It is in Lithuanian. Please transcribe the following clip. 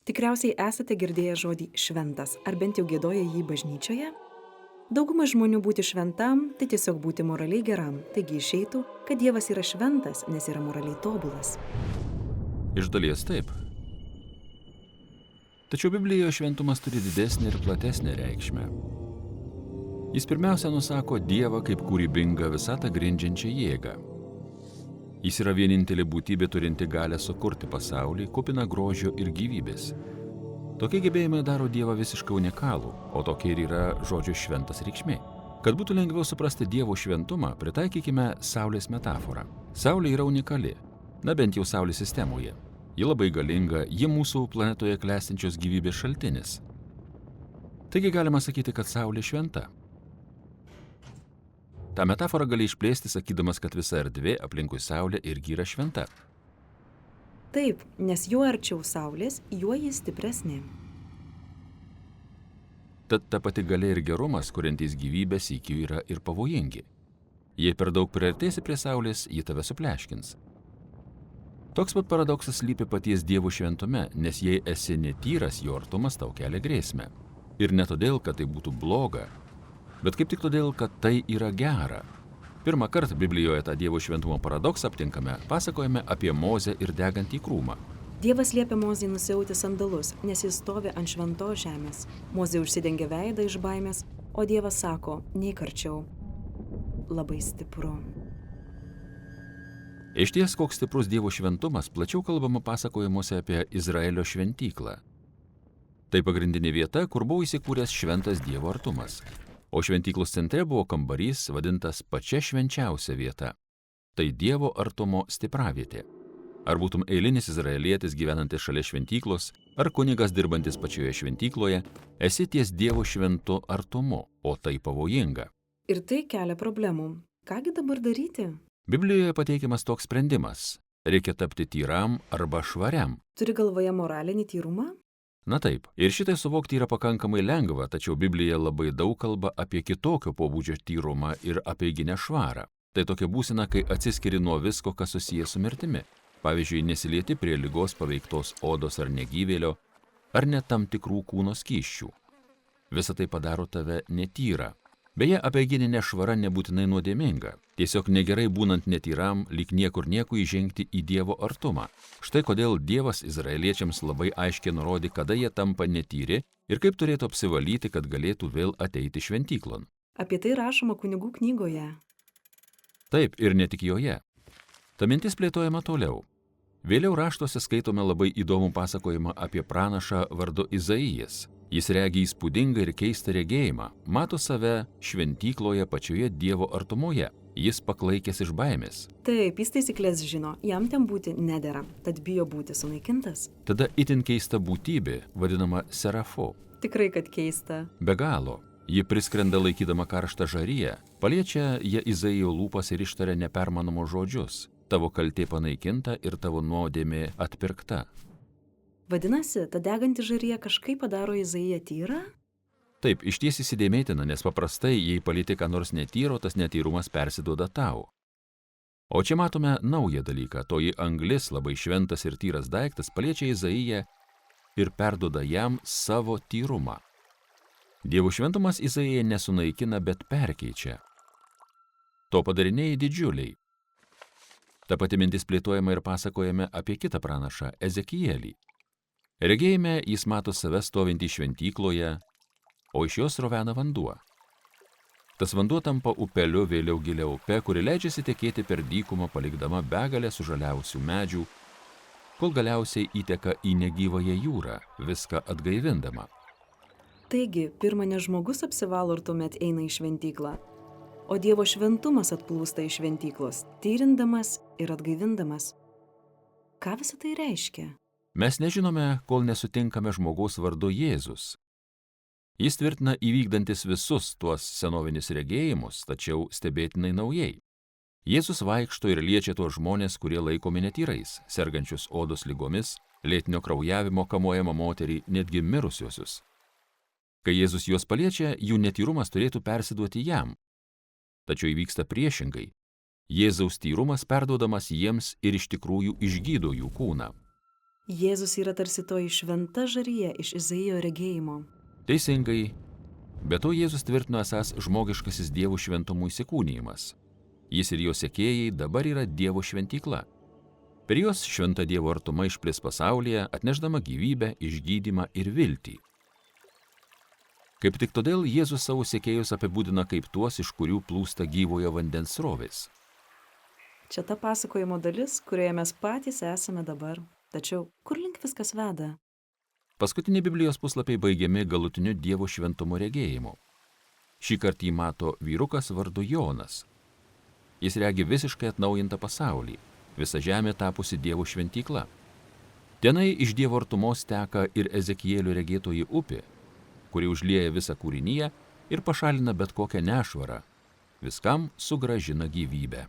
Tikriausiai esate girdėję žodį šventas, ar bent jau giedoję jį bažnyčioje? Dauguma žmonių būti šventam, tai tiesiog būti moraliai geram, taigi išeitų, kad Dievas yra šventas, nes yra moraliai tobulas. Iš dalies taip. Tačiau Biblijoje šventumas turi didesnį ir platesnę reikšmę. Jis pirmiausia nusako Dievą kaip kūrybingą visatą grindžiančią jėgą. Jis yra vienintelė būtybė turinti galę sukurti pasaulį, kupiną grožio ir gyvybės. Tokie gebėjimai daro Dievą visiškai unikalų, o tokia ir yra žodžio šventas reikšmė. Kad būtų lengviau suprasti Dievo šventumą, pritaikykime Saulės metaforą. Saulė yra unikali, bent jau Saulės sistemoje. Ji labai galinga, ji mūsų planetoje klestinčios gyvybės šaltinis. Taigi galima sakyti, kad Saulė šventa. Ta metafora gali išplėsti, sakydamas, kad visa erdvė aplinkui Saulę irgi yra šventa. Taip, nes juo arčiau Saulės, juo jis stipresnė. Tad ta pati galia ir gerumas, kuriantys gyvybę, sykiu yra ir pavojingi. Jei per daug priartėsi prie Saulės, ji tave supleškins. Toks pat paradoksas slypi paties Dievo šventume, nes jei esi netyras, jo artumas tau kelia grėsmę. Ir ne todėl, kad tai būtų bloga, bet kaip tik todėl, kad tai yra gera. Pirmą kartą Biblijoje tą Dievo šventumo paradoksą aptinkame pasakojime apie Mozę ir degantį krūmą. Dievas liepia Mozei nusiauti sandalus, nes jis stovi ant šventos žemės. Mozė užsidengia veidą iš baimės, o Dievas sako, neik arčiau. Labai stipru. Išties, koks stiprus Dievo šventumas, plačiau kalbama pasakojimuose apie Izraelio šventyklą. Tai pagrindinė vieta, kur buvo įsikūręs šventas Dievo artumas. O šventyklos centre buvo kambarys, vadintas pačia švenčiausia vieta. Tai Dievo artumo stipravietė. Ar būtum eilinis izraelietis gyvenantis šalia šventyklos, ar kunigas dirbantis pačioje šventykloje, esi ties Dievo šventu artumu, o tai pavojinga. Ir tai kelia problemų. Kągi dabar daryti? Biblijoje pateikiamas toks sprendimas. Reikia tapti tyram arba švariam. Turi galvoje moralinį tyrumą? Na taip, ir šitai suvokti yra pakankamai lengva, tačiau Biblija labai daug kalba apie kitokio pobūdžio tyrumą ir apeiginę švarą. Tai tokia būsena, kai atsiskiri nuo visko, kas susijęs su mirtimi. Pavyzdžiui, nesilieti prie ligos paveiktos odos ar negyvėlio, ar net tam tikrų kūno skysčių. Visa tai padaro tave netyrą. Beje, apeiginė nešvara nebūtinai nuodėminga. Tiesiog negerai būnant netyram, lyg niekur nieko įžengti į Dievo artumą. Štai kodėl Dievas izraeliečiams labai aiškiai nurodė, kada jie tampa netyri ir kaip turėtų apsivalyti, kad galėtų vėl ateiti šventyklon. Apie tai rašoma kunigų knygoje. Taip, ir ne tik joje. Ta mintis plėtojama toliau. Vėliau raštuose skaitome labai įdomų pasakojimą apie pranašą vardu Izaijas. Jis regi įspūdingą ir keistą regėjimą, mato save šventykloje pačioje Dievo artumoje. Jis paklaikęs iš baimės. Taip, jis taisyklės žino, jam ten būti nedera, tad bijo būti sunaikintas. Tada itin keista būtybė, vadinama serafu. Tikrai, kad keista. Be galo. Ji priskrenda laikydama karštą žariją, paliečia ją Izaijo lūpas ir ištaria nepermanomus žodžius. Tavo kaltė panaikinta ir tavo nuodėmė atpirkta. Vadinasi, ta deganti žarija kažkaip padaro Izaiją tyrą? Taip, išties įsidėmėtina, nes paprastai, jei palieti ką nors netyro, tas netyrumas persiduoda tau. O čia matome naują dalyką. Toji anglis, labai šventas ir tyras daiktas, paliečia Izaiją ir perduoda jam savo tyrumą. Dievo šventumas Izaiją nesunaikina, bet perkeičia. To padariniai didžiuliai. Ta pati mintis plėtojama ir pasakojame apie kitą pranašą, Ezekielį. Regėjime jis mato save stovintį šventykloje, o iš jos rovena vanduo. Tas vanduo tampa upeliu, vėliau gilia upe, kuri leidžiasi tekėti per dykumą, palikdama begalę sužaliausių medžių, kol galiausiai įteka į negyvąją jūrą, viską atgaivindama. Taigi, pirma ne žmogus apsivalo ir tuomet eina į šventyklą, o Dievo šventumas atplūsta iš šventyklos, tyrindamas ir atgaivindamas. Ką visa tai reiškia? Mes nežinome, kol nesutinkame žmogaus vardu Jėzus. Jis tvirtina įvykdantis visus tuos senovinius regėjimus, tačiau stebėtinai naujai. Jėzus vaikšto ir liečia tuos žmonės, kurie laikomi netyrais, sergančius odos ligomis, lėtinio kraujavimo kamuojamą moterį, netgi mirusiuosius. Kai Jėzus juos paliečia, jų netyrumas turėtų persiduoti jam. Tačiau įvyksta priešingai. Jėzaus tyrumas perduodamas jiems ir iš tikrųjų išgydo jų kūną. Jėzus yra tarsi toji šventa žarija iš Izaijo regėjimo. Teisingai, be to Jėzus tvirtino esąs žmogiškasis Dievo šventumo įsikūnijimas. Jis ir jo sekėjai dabar yra Dievo šventykla. Per juos šventa Dievo artuma išplis pasaulyje, atnešdama gyvybę, išgydymą ir viltį. Kaip tik todėl Jėzus savo sekėjus apibūdina kaip tuos, iš kurių plūsta gyvojo vandens srovės. Čia ta pasakojimo dalis, kurioje mes patys esame dabar. Tačiau kur link viskas veda? Paskutiniai Biblijos puslapiai baigiami galutiniu Dievo šventumo regėjimu. Šį kartą jį mato vyrukas vardu Jonas. Jis regi visiškai atnaujintą pasaulį, visa žemė tapusi Dievo šventykla. Tenai iš Dievo artumos teka ir Ezekielio regėtoji upė, kuri užlieja visą kūrinyje ir pašalina bet kokią nešvarą, viskam sugrąžina gyvybę.